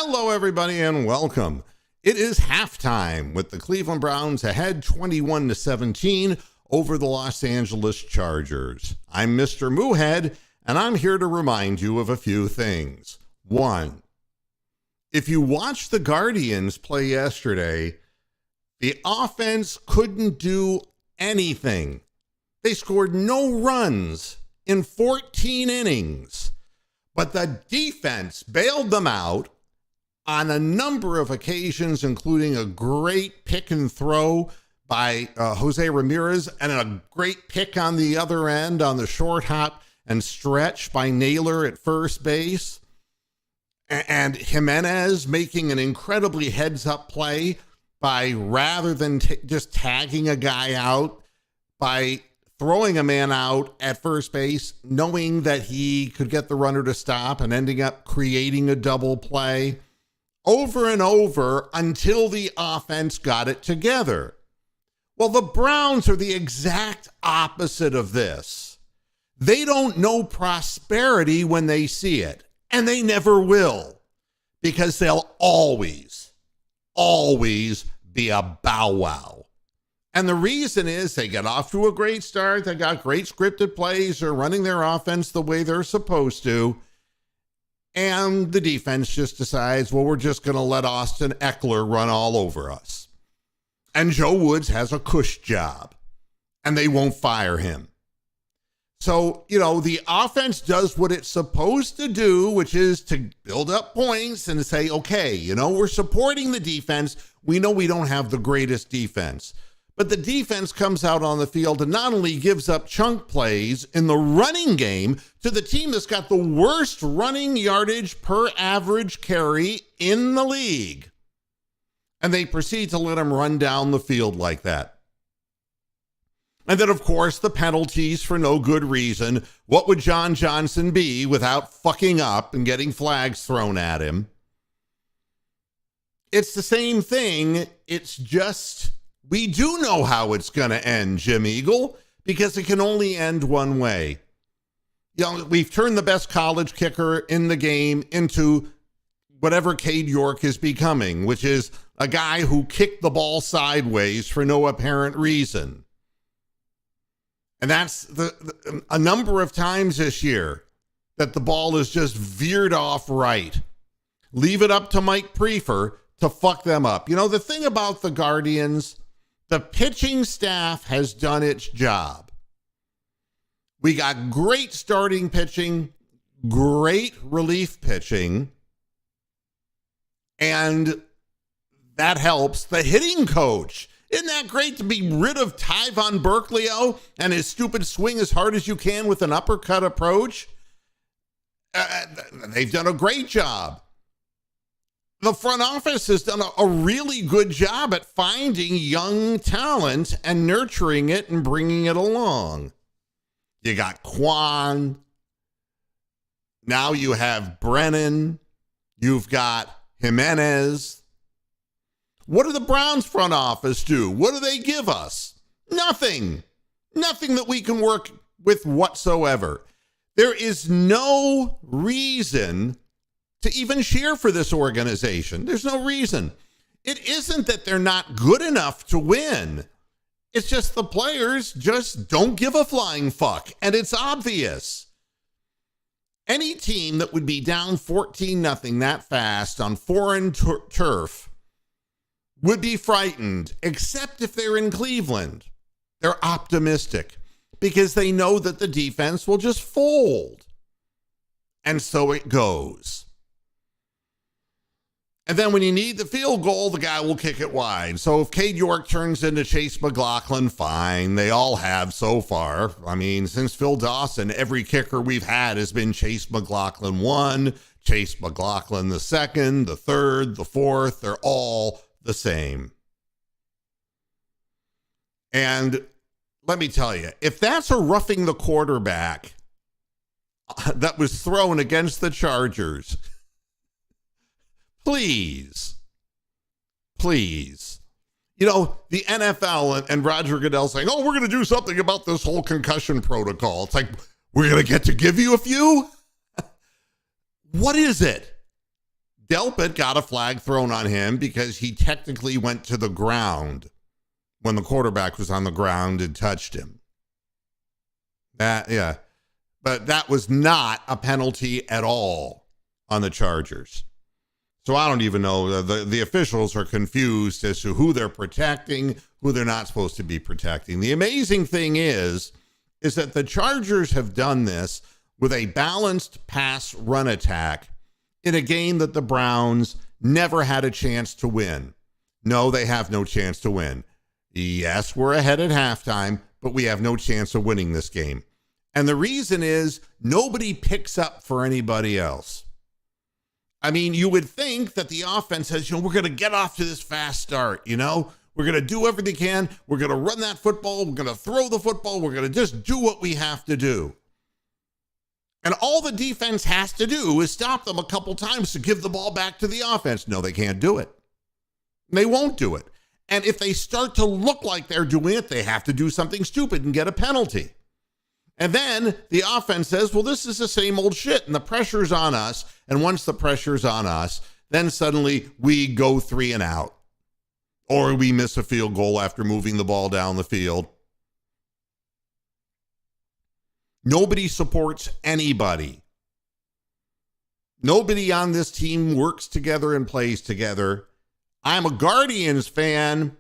Hello, everybody, and welcome. It is halftime with the Cleveland Browns ahead 21-17 over the Los Angeles Chargers. I'm Mr. Moohead, and I'm here to remind you of a few things. One, if you watched the Guardians play yesterday, the offense couldn't do anything. They scored no runs in 14 innings, but the defense bailed them out on a number of occasions, including a great pick and throw by Jose Ramirez and a great pick on the other end on the short hop and stretch by Naylor at first base. And Jimenez making an incredibly heads-up play by, rather than just tagging a guy out, by throwing a man out at first base, knowing that he could get the runner to stop and ending up creating a double play over and over until the offense got it together. Well, the Browns are the exact opposite of this. They don't know prosperity when they see it, and they never will, because they'll always be a bow wow. And the reason is they get off to a great start. They got great scripted plays. They're running their offense the way they're supposed to. And the defense just decides, well, we're just going to let Austin Eckler run all over us. And Joe Woods has a cush job, and they won't fire him. So, the offense does what it's supposed to do, which is to build up points and say, okay, we're supporting the defense. We know we don't have the greatest defense. But the defense comes out on the field and not only gives up chunk plays in the running game to the team that's got the worst running yardage per average carry in the league. And they proceed to let him run down the field like that. And then, of course, the penalties for no good reason. What would John Johnson be without fucking up and getting flags thrown at him? It's the same thing. It's just, we do know how it's going to end, Jim Eagle, because it can only end one way. We've turned the best college kicker in the game into whatever Cade York is becoming, which is a guy who kicked the ball sideways for no apparent reason. And that's a number of times this year that the ball is just veered off right. Leave it up to Mike Prefer to fuck them up. The thing about the Guardians, the pitching staff has done its job. We got great starting pitching, great relief pitching, and that helps the hitting coach. Isn't that great to be rid of Tyvon Berkelio and his stupid swing as hard as you can with an uppercut approach? They've done a great job. The front office has done a really good job at finding young talent and nurturing it and bringing it along. You got Quan. Now you have Brennan. You've got Jimenez. What do the Browns front office do? What do they give us? Nothing. Nothing that we can work with whatsoever. There is no reason to even cheer for this organization. There's no reason. It isn't that they're not good enough to win. It's just the players just don't give a flying fuck, and it's obvious. Any team that would be down 14-0 that fast on foreign turf would be frightened, except if they're in Cleveland. They're optimistic because they know that the defense will just fold. And so it goes. And then when you need the field goal, the guy will kick it wide. So if Cade York turns into Chase McLaughlin, fine. They all have so far. I mean, since Phil Dawson, every kicker we've had has been Chase McLaughlin 1, Chase McLaughlin the 2nd, the 3rd, the 4th. They're all the same. And let me tell you, if that's a roughing the quarterback that was thrown against the Chargers, please. The NFL and Roger Goodell saying, oh, we're going to do something about this whole concussion protocol. It's like, we're going to get to give you a few? What is it? Delpit got a flag thrown on him because he technically went to the ground when the quarterback was on the ground and touched him. But that was not a penalty at all on the Chargers. So I don't even know. The officials are confused as to who they're protecting, who they're not supposed to be protecting. The amazing thing is that the Chargers have done this with a balanced pass run attack in a game that the Browns never had a chance to win. No, they have no chance to win. Yes, we're ahead at halftime, but we have no chance of winning this game. And the reason is nobody picks up for anybody else. I mean, you would think that the offense says, we're going to get off to this fast start, We're going to do everything we can. We're going to run that football. We're going to throw the football. We're going to just do what we have to do. And all the defense has to do is stop them a couple times to give the ball back to the offense. No, they can't do it. They won't do it. And if they start to look like they're doing it, they have to do something stupid and get a penalty. And then the offense says, well, this is the same old shit, and the pressure's on us. And once the pressure's on us, then suddenly we go 3 and out. Or we miss a field goal after moving the ball down the field. Nobody supports anybody. Nobody on this team works together and plays together. I'm a Guardians fan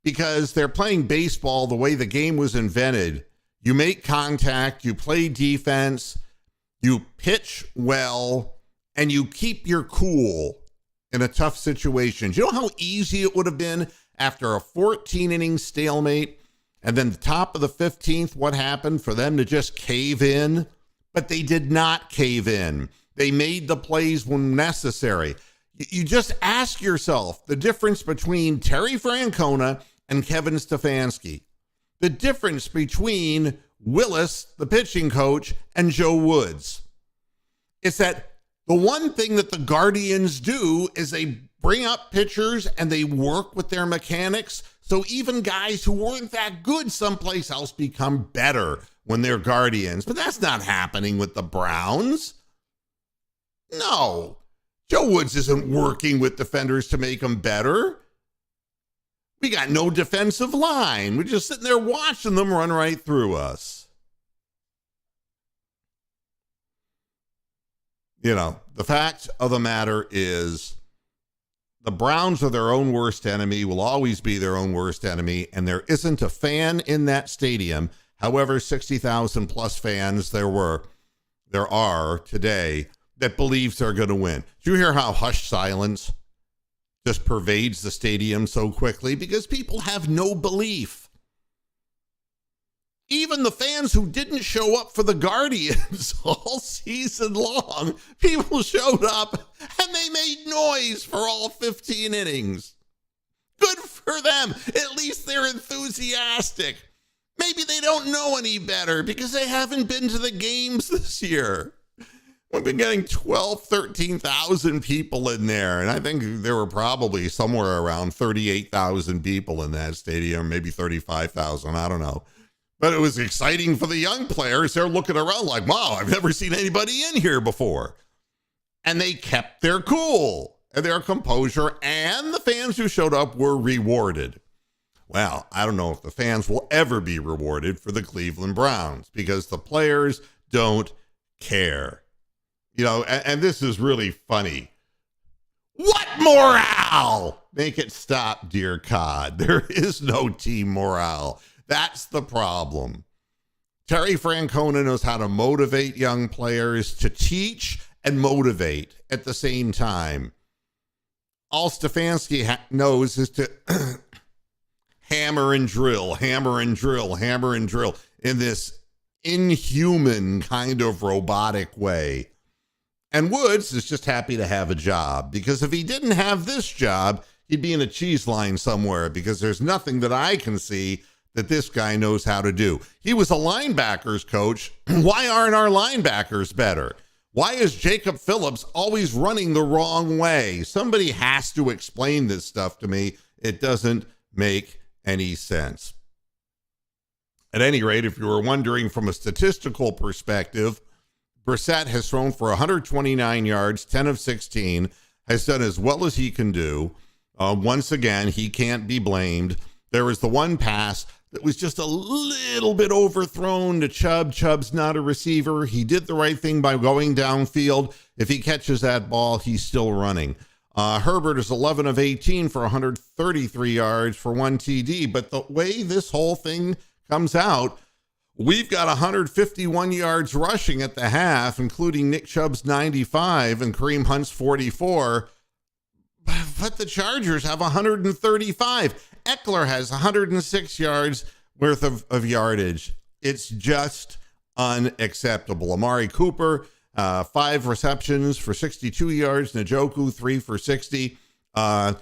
because they're playing baseball the way the game was invented. You make contact, you play defense, you pitch well, and you keep your cool in a tough situation. Do you know how easy it would have been after a 14-inning stalemate? And then the top of the 15th, what happened for them to just cave in? But they did not cave in. They made the plays when necessary. You just ask yourself the difference between Terry Francona and Kevin Stefanski. The difference between Willis, the pitching coach, and Joe Woods. It's that the one thing that the Guardians do is they bring up pitchers and they work with their mechanics. So even guys who weren't that good someplace else become better when they're Guardians. But that's not happening with the Browns. No. Joe Woods isn't working with defenders to make them better. We got no defensive line. We're just sitting there watching them run right through us. The fact of the matter is the Browns are their own worst enemy, will always be their own worst enemy, and there isn't a fan in that stadium, however 60,000 plus fans there are today, that believes they're going to win. Do you hear how hushed silence just pervades the stadium so quickly? Because people have no belief. Even the fans who didn't show up for the Guardians all season long, people showed up and they made noise for all 15 innings. Good for them. At least they're enthusiastic. Maybe they don't know any better because they haven't been to the games this year. We've been getting 13,000 people in there, and I think there were probably somewhere around 38,000 people in that stadium, maybe 35,000, I don't know. But it was exciting for the young players. They're looking around like, wow, I've never seen anybody in here before. And they kept their cool and their composure, and the fans who showed up were rewarded. Well, I don't know if the fans will ever be rewarded for the Cleveland Browns because the players don't care. And this is really funny. What morale? Make it stop, dear Cod. There is no team morale. That's the problem. Terry Francona knows how to motivate young players, to teach and motivate at the same time. All Stefanski knows is to hammer and drill in this inhuman kind of robotic way. And Woods is just happy to have a job, because if he didn't have this job, he'd be in a cheese line somewhere, because there's nothing that I can see that this guy knows how to do. He was a linebackers coach. Why aren't our linebackers better? Why is Jacob Phillips always running the wrong way? Somebody has to explain this stuff to me. It doesn't make any sense. At any rate, if you were wondering from a statistical perspective, Brissett has thrown for 129 yards, 10 of 16, has done as well as he can do. Once again, he can't be blamed. There was the one pass that was just a little bit overthrown to Chubb. Chubb's not a receiver. He did the right thing by going downfield. If he catches that ball, he's still running. Herbert is 11 of 18 for 133 yards for 1 TD. But the way this whole thing comes out, we've got 151 yards rushing at the half, including Nick Chubb's 95 and Kareem Hunt's 44. But the Chargers have 135. Eckler has 106 yards worth of yardage. It's just unacceptable. Amari Cooper, 5 receptions for 62 yards. Njoku, 3 for 60. The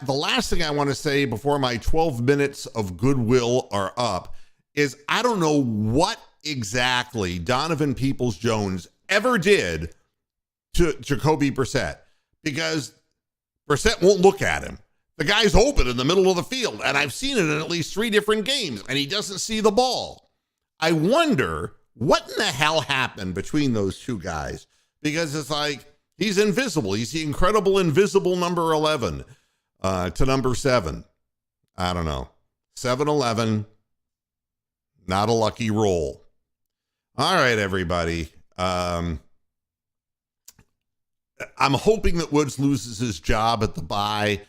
last thing I want to say before my 12 minutes of goodwill are up is I don't know what exactly Donovan Peoples-Jones ever did to Jacoby Brissett, because Brissett won't look at him. The guy's open in the middle of the field, and I've seen it in at least 3 different games, and he doesn't see the ball. I wonder what in the hell happened between those two guys, because it's like he's invisible. He's the incredible invisible number 11 to number 7. I don't know. 7-11, not a lucky roll. All right, everybody. I'm hoping that Woods loses his job at the bye.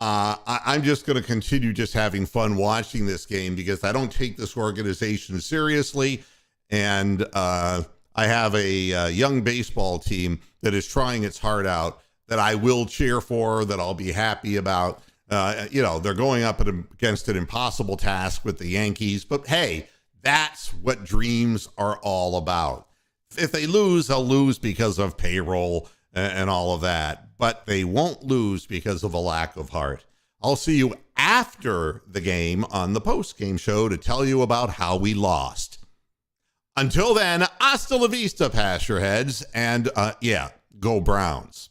I'm just going to continue just having fun watching this game because I don't take this organization seriously. And I have a young baseball team that is trying its heart out that I will cheer for, that I'll be happy about. They're going up against an impossible task with the Yankees. But hey, that's what dreams are all about. If they lose, they'll lose because of payroll and all of that, but they won't lose because of a lack of heart. I'll see you after the game on the post-game show to tell you about how we lost. Until then, hasta la vista, pass your heads, and go Browns.